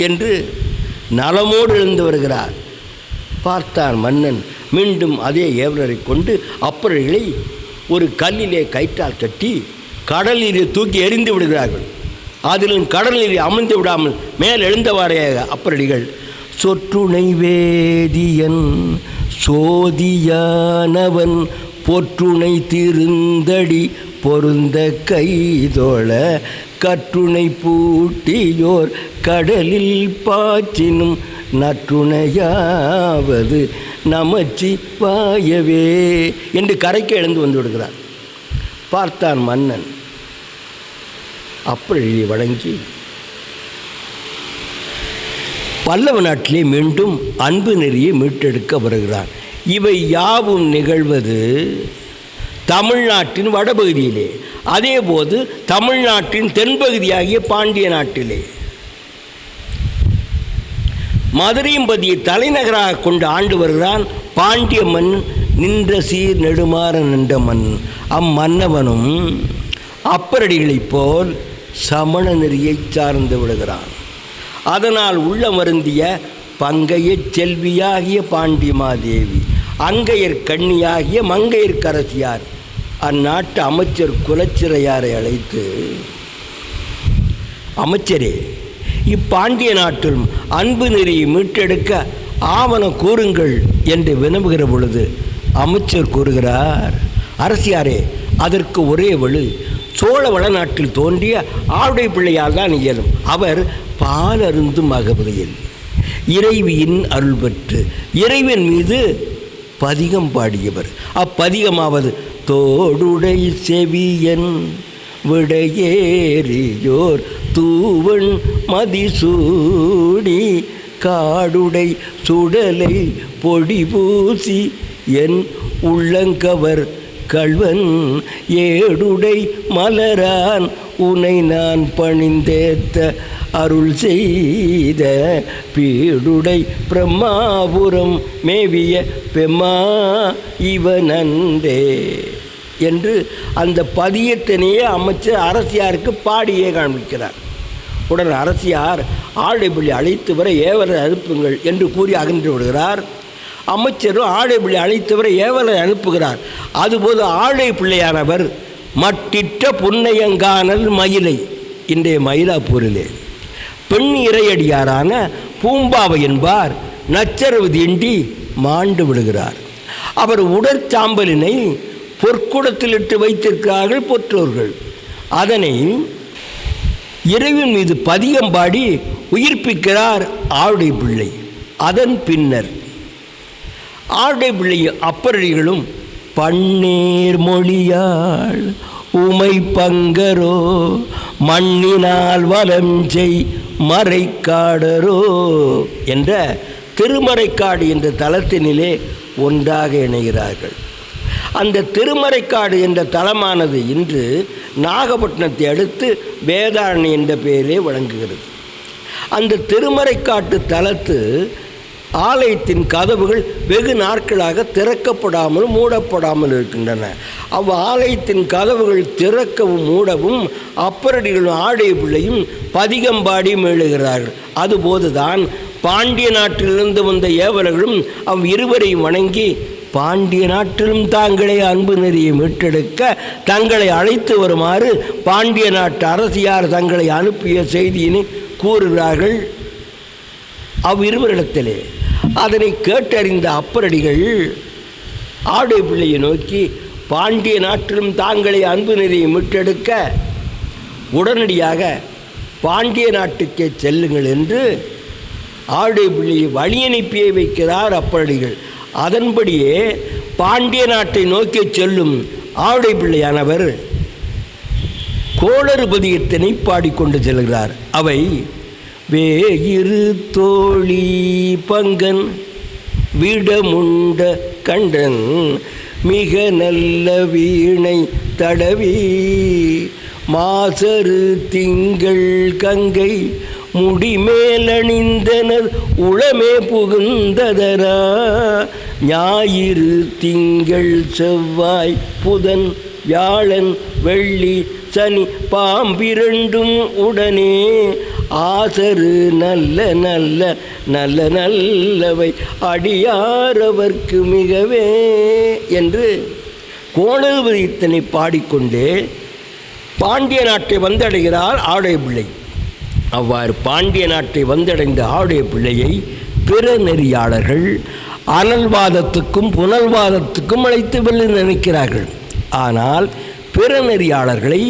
S1: என்று நலமோடு எழுந்து வருகிறார். பார்த்தான் மன்னன். மீண்டும் அதே ஏவலரை கொண்டு அப்பரடிகளை ஒரு கல்லிலே கயிற்றால் கட்டி கடலிலே தூக்கி எறிந்து விடுகிறார்கள். அதிலும் கடலிலே அமர்ந்து விடாமல் மேல் எழுந்தவாறையாக அப்பரடிகள் சொற்றுணை வேதியன் சோதியானவன் பொற்றுணை திருந்தடி பொருந்த கைதோள கற்றுணை பூட்டியோர் கடலில் பாய்ச்சினும் நற்றுணையாவது நமச்சிவாயவே என்று கரைக்கு எழுந்து வந்து விடுகிறார். பார்த்தான் மன்னன். அப்பழி வழங்கி பல்லவ நாட்டிலே மீண்டும் அன்பு நெறியை மீட்டெடுக்க வருகிறான். இவை யாவும் நிகழ்வது தமிழ்நாட்டின் வடபகுதியிலே, அதேபோது தமிழ்நாட்டின் தென்பகுதியாகிய பாண்டிய நாட்டிலே. மதுரையம்பதியை தலைநகராக கொண்டு ஆண்டு வருகிறான் பாண்டிய மண். நின்ற சீர் நெடுமாற நின்ற மண். அம்மன்னவனும் அப்பரடிகளைப் போல் சமண நெறியை சார்ந்து விடுகிறான். அதனால் உள்ள மருந்திய பங்கைய செல்வியாகிய பாண்டிமாதேவி, அங்கையர் கண்ணியாகிய மங்கையர் கரசியார் அந்நாட்டு அமைச்சர் குலச்சிறையாரை அழைத்து, அமைச்சரே, இப்பாண்டிய நாட்டில் அன்பு நெறியை மீட்டெடுக்க ஆவண கூறுங்கள் என்று வினவுகிற பொழுது அமைச்சர் கூறுகிறார், அரசியாரே, அதற்கு ஒரே வழி சோழ வளநாட்டில் தோன்றிய ஆவுடை பிள்ளையால் தான் இயலும். அவர் பாலருந்தும் அகவதையில் இறைவியின் அருள் பெற்று இறைவன் மீது பதிகம் பாடியவர். அப்பதிகமாவது தோடுடை செவியன் விடையேறியோர் தூவன் மதிசூடி காடுடை சுடலை பொடி பூசி என் உள்ளங்கவர் கள்வன் ஏடுடை மலரான் உனை நான் பணிந்தேத்த அருள் செய்த பீடுடை பிரம்மாபுரம் மேவிய பெம்மா இவனண்டே என்று அந்த பதியத்தினையே அமைச்சர் அரசியாருக்கு பாடியே காண்பிக்கிறார். உடனே அரசியார் ஆடைப்பிள்ளை அழைத்து வர ஏவலை அனுப்புங்கள் என்று கூறி அகன்று விடுகிறார். அமைச்சரும் ஆடைப்பிள்ளை அழைத்து வர ஏவலை அனுப்புகிறார். அதுபோது ஆடை பிள்ளையானவர் மட்டிட்ட புன்னையங்கானல் மயிலை, இன்றைய மயிலாப்பூரிலே பெண் இறையடியாரான பூம்பாவை என்பார் நச்சரவு தீண்டி மாண்டு விடுகிறார். அவர் உடற்சாம்பலினை பொற்குடத்தில் இட்டு வைத்திருக்கிறார்கள் பெற்றோர்கள். அதனை இறைவன் மீது பதிகம் பாடி உயிர்ப்பிக்கிறார் ஆவுடை பிள்ளை. அதன் பின்னர் ஆவுடை பிள்ளை அப்பரடிகளும் பன்னீர் மொழியாள் உமை பங்கரோ மண்ணினால் வலம் செய் மறைக்காடரோ என்ற திருமறைக்காடு என்ற தலத்தினிலே ஒன்றாக இணைகிறார்கள். அந்த திருமறைக்காடு என்ற தலமானது இன்று நாகப்பட்டினத்தை அடுத்து வேதாரணி என்ற பெயரே வழங்குகிறது. அந்த திருமறைக்காட்டு தலத்து ஆலயத்தின் கதவுகள் வெகு நாட்களாக திறக்கப்படாமல் மூடப்படாமல் இருக்கின்றன. அவ் ஆலயத்தின் கதவுகள் திறக்கவும் மூடவும் அப்பரடிகளும் ஆடை பிள்ளையும் பதிகம்பாடி மீளுகிறார்கள். அதுபோதுதான் பாண்டிய நாட்டிலிருந்து வந்த ஏவலர்களும் இருவரையும் வணங்கி பாண்டிய நாட்டிலும் தாங்களே அன்பு நெறியை மீட்டெடுக்க தங்களை அழைத்து வருமாறு பாண்டிய நாட்டு அரசியார் தங்களை அனுப்பிய செய்தியினை கூறுகிறார்கள் இருவரிடத்திலே. அதனை கேட்டறிந்த அப்பரடிகள் ஆடை பிள்ளையை நோக்கி பாண்டிய நாட்டிலும் தாங்களே அன்பு நெறியை மீட்டெடுக்க உடனடியாக பாண்டிய நாட்டுக்கே செல்லுங்கள் என்று ஆடை பிள்ளையை வழியனுப்பியே வைக்கிறார் அப்பரடிகள். அதன்படியே பாண்டிய நாட்டை நோக்கி செல்லும் ஆவுடை பிள்ளையானவர் கோளறு பதியத்தினை பாடிக்கொண்டு செல்கிறார். அவை வேயிரு தோழி பங்கன் விடமுண்ட கண்டன் மிக நல்ல வீணை தடவி மாசரு திங்கள் கங்கை முடிமேலணிந்தனர் உளமே புகுந்ததரா ஞாயிறு திங்கள் செவ்வாய் புதன் வியாழன் வெள்ளி சனி பாம்பிரண்டும் உடனே ஆசரு நல்ல நல்ல நல்ல நல்லவை அடியாரவர்க்கு மிகவே என்று கோணல்வதித்தனை பாடிக்கொண்டே பாண்டிய நாட்டை வந்தடைகிறார் ஆவுடை பிள்ளை. அவ்வாறு பாண்டிய நாட்டை வந்தடைந்த ஆவுடை பிள்ளையை பிற நெறியாளர்கள் அனல்வாதத்துக்கும் புனல்வாதத்துக்கும் அழைத்து வெல்ல நினைக்கிறார்கள். ஆனால் பிற நெறியாளர்களை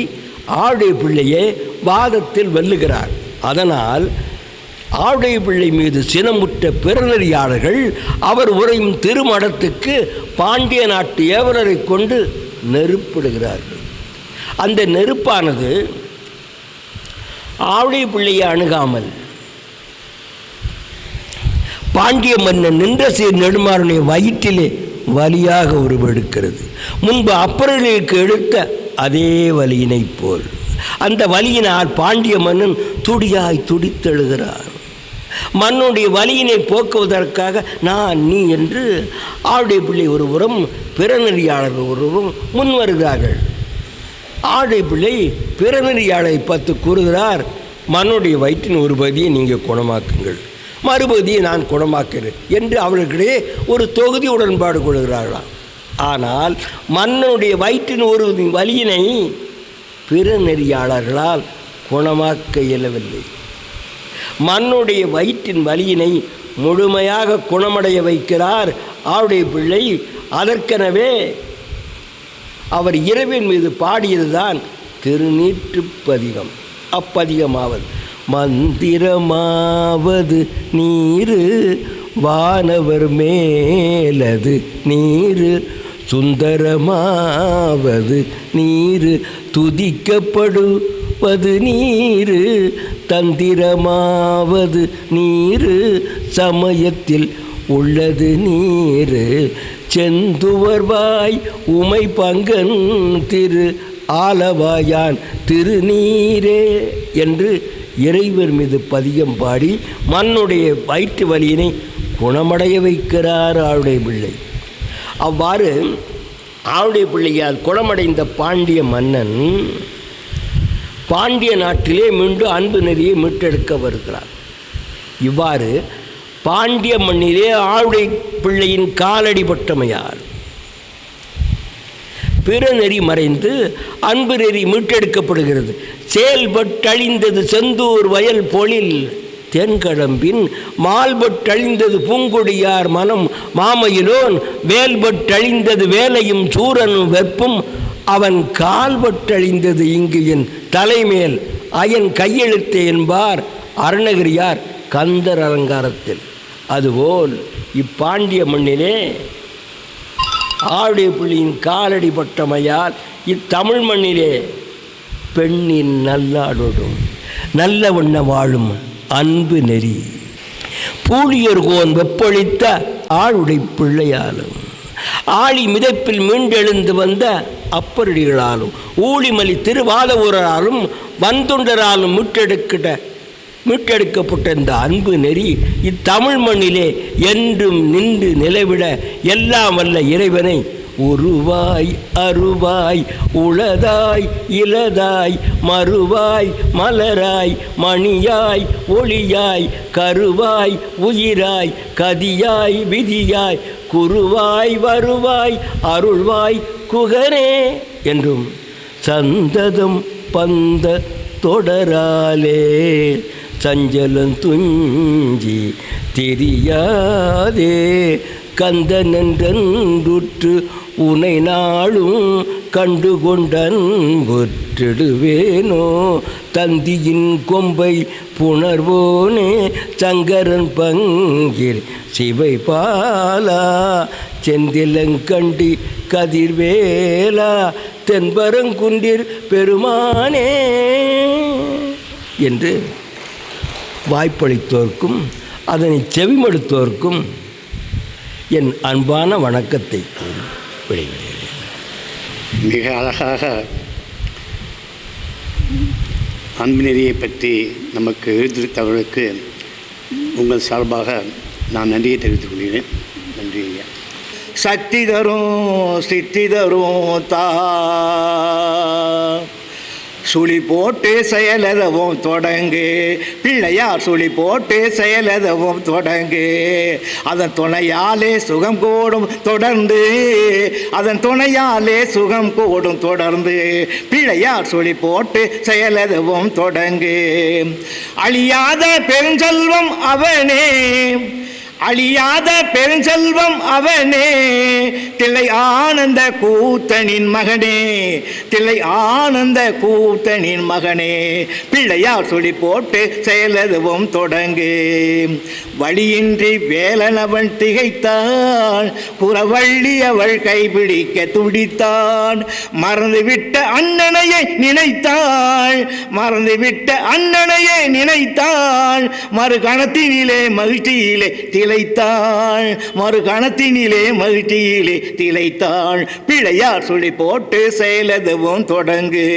S1: ஆவுடை பிள்ளையே வாதத்தில் வெல்லுகிறார். அதனால் ஆவுடை பிள்ளை மீது சினமுற்ற பிறநெறியாளர்கள் அவர் உரையும் திருமடத்துக்கு பாண்டிய நாட்டு ஏவலரை கொண்டு நெருப்பிடுகிறார்கள். அந்த நெருப்பானது ஆவுடை பிள்ளையை அணுகாமல் பாண்டிய மன்னன் நின்ற சீர் நெடுமாறனுடைய வயிற்றிலே வலியாக உருவெடுக்கிறது. முன்பு அப்பர்களுக்கு எடுத்த அதே வலியினை போல் அந்த வலியினால் பாண்டிய மன்னன் துடியாய் துடித்தெழுகிறார். மன்னுடைய வலியினை போக்குவதற்காக நான் நீ என்று ஆவுடை பிள்ளை ஒருவரும் பிறநெறியாளர்கள் ஒருவரும் முன் வருகிறார்கள். ஆவுடை பிள்ளை பிறநெறியாளரை பார்த்து கூறுகிறார், மன்னுடைய வயிற்றின் ஒரு பகுதியை நீங்கள் குணமாக்குங்கள், மறுபகுதியை நான் குணமாக்கிறேன் என்று அவர்களுக்கிடையே ஒரு தொகுதி உடன்பாடு கொள்கிறார்களாம். ஆனால் மன்னனுடைய வயிற்றின் ஒரு வலியினை பிறநெறியாளர்களால் குணமாக்க இயலவில்லை. மன்னுடைய வயிற்றின் வலியினை முழுமையாக குணமடைய வைக்கிறார் ஆவுடை பிள்ளை. அதற்கெனவே அவர் இறைவன் மீது பாடியதுதான் திருநீற்றுப்பதிகம். அப்பதிகமாவது மந்திரமாவது நீரு வானவர் மேலது நீரு சுந்தரமாவது நீரு துதிக்கப்படுவது நீரு தந்திரமாவது நீரு சமயத்தில் உள்ளது நீரு செந்துவர்வாய் உமை பங்கன் திரு ஆலவாயான் திருநீரே என்று இறைவர் மீது பதிகம் பாடி மன்னுடைய வயிற்று வலியினை குணமடைய வைக்கிறார் ஆவுடை பிள்ளை. அவ்வாறு ஆவுடை பிள்ளையால் குணமடைந்த பாண்டிய மன்னன் பாண்டிய நாட்டிலே மீண்டும் அன்பு நெறியை மீட்டெடுக்க வருகிறார். இவ்வாறு பாண்டிய மண்ணிலே ஆவுடை பிள்ளையின் காலடிபட்டமையால் பிற நெறி மறைந்து அன்பு நெறி மீட்டெடுக்கப்படுகிறது. செயல்பட்டழிந்தது செந்தூர் வயல் பொழில் தென்கடம்பின் மால்பட்டழிந்தது பூங்கொடியார் மனம் மாமையிலோன் வேல்பட்டழிந்தது வேலையும் சூரனும் வெப்பும் அவன் கால்பட்டழிந்தது இங்கு என் தலைமேல் அயன் கையெழுத்தே என்பார் அருணகிரியார் கந்தர் அலங்காரத்தில். அதுபோல் இப்பாண்டிய மண்ணிலே ஆவுடை பிள்ளையின் காலடிபட்டமையால் இத்தமிழ் மண்ணிலே பெண்ணின் நல்லாடோடும் நல்ல வண்ண வாழும் அன்பு நெறி பூழியர்கோன் வெப்பொழித்த ஆளுடை பிள்ளையாலும் ஆழி மிதப்பில் மீண்டெழுந்து வந்த அப்பரடிகளாலும் ஊழிமலி திருவாதவூராலும் வந்தொண்டராலும் மீட்டெடுக்கப்பட்ட இந்த அன்பு நெறி இத்தமிழ் மண்ணிலே என்றும் நின்று நிலைவிட எல்லாம் வல்ல இறைவனை உருவாய் அருவாய் உளதாய் இலதாய் மறுவாய் மலராய் மணியாய் ஒளியாய் கருவாய் உயிராய் கதியாய் விதியாய் குருவாய் வருவாய் அருள்வாய் குகரே என்றும் சந்ததம் பந்த தொடராலே சஞ்சலம் துஞ்சி தெரியாதே கந்தனென்றுற்று உனை நாளும் கண்டுகொண்டன்புற்றிடுவேனோ தந்தியின் கொம்பை புணர்வோனே சங்கரன் பங்கில் சிவை பாலா செந்திலங்கண்டி கதிர்வேலா தென்பரங்குன்றிர் பெருமானே என்று வாய்ப்பளித்தோர்க்கும் அதனை செவிமடுத்தோர்க்கும் என் அன்பான வணக்கத்தை கூறி விடைபெறுகிறேன்.
S2: மிக அழகாக அன்பு நெறியை பற்றி நமக்கு எழுதித்தவர்களுக்கு உங்கள் சார்பாக நான் நன்றியை தெரிவித்துக் கொள்கிறேன். நன்றி ஐயா. சக்தி தரும் சித்தி தரும் தா சுழி போட்டு செயலதவும் தொடங்கு பிள்ளையார் சுழி போட்டு செயலதவும் தொடங்கு அதன் துணையாலே சுகம் கூடும் தொடர்ந்து அதன் துணையாலே சுகம் கூடும் தொடர்ந்து பிள்ளையார் சுழி போட்டு செயலதவும் தொடங்கு அழியாத பெருஞ்செல்வம் அவனே அழியாத பெருஞ்செல்வம் அவனே, தில்லை ஆனந்த கூத்தனின் மகனே, தில்லை ஆனந்த கூத்தனின் மகனே. பிள்ளையார் சொல்லி போட்டு செயலதுவும் தொடங்கு. வழியின்றி வேலனவன் திகைத்தான், புறவள்ளி அவள் கைபிடிக்க துடித்தான். மறந்துவிட்ட அண்ணனையை நினைத்தாள், மறந்துவிட்ட அண்ணனையை நினைத்தாள். மறு கணத்தினிலே மகிழ்ச்சியிலே திளைத்தாள், மறு கணத்தினிலே மகிழ்ச்சியிலே திளைத்தாள். பிள்ளையார் சொல்லி போட்டு செயலதுவும் தொடங்கு.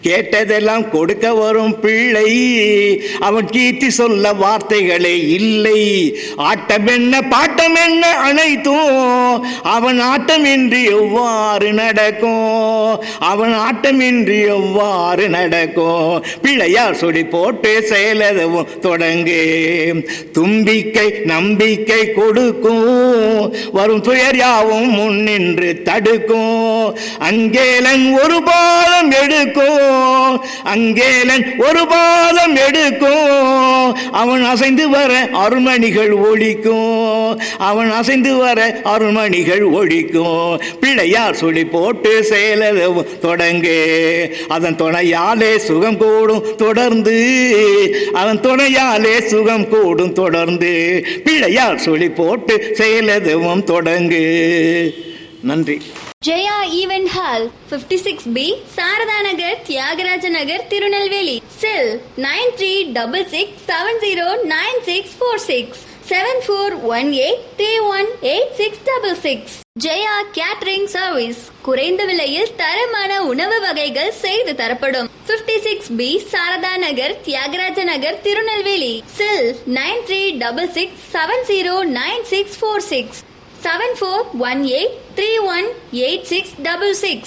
S2: கேட்டதெல்லாம் கொடுக்க வரும் பிள்ளை, அவன் கீர்த்தி சொல்ல வார்த்தைகளே இல்லை. ஆட்டம் என்ன பாட்டம் என்ன அனைத்தும் அவன் ஆட்டமின்றி எவ்வாறு நடக்கும், அவன் ஆட்டமின்றி எவ்வாறு நடக்கும். பிள்ளையார் சொல்லி போட்டு செயலதுவும் தொடங்கு. தும்பிக்கை நம்பிக்கை கொடுக்கும், வரும் துயர் யாவும் முன்னின்று தடுக்கும். அங்கேலன் ஒரு பாதம் எடுக்கும், அங்கேலன் ஒரு பாதம் எடுக்கும். அவன் அசைந்து வர அருள்மணிகள் ஒழிக்கும், அவன் அசைந்து வர அருள்மணிகள் ஒழிக்கும். பிள்ளையார் சொல்லி போட்டு செயலதுவும் தொடங்கு. அதன் துணையாலே சுகம் கூடும் தொடர்ந்து, அதன் துணையாலே சுகம் கூடும் தொடர்ந்து. பிள்ளையார் சொல்லி போட்டு செயலதுவும் தொடங்கு. நன்றி.
S3: Jaya event hall 56B Sarada Nagar, Thiyagaraja Nagar, Tirunelveli. Cell 9366709646 7418318666. Jaya catering service. குறைந்த விலையில் தரமான உணவு வகைகள் செய்து தரப்படும். 56B சாரதா நகர், தியாகராஜ நகர், திருநெல்வேலி. செல் 9366709646 7418318666.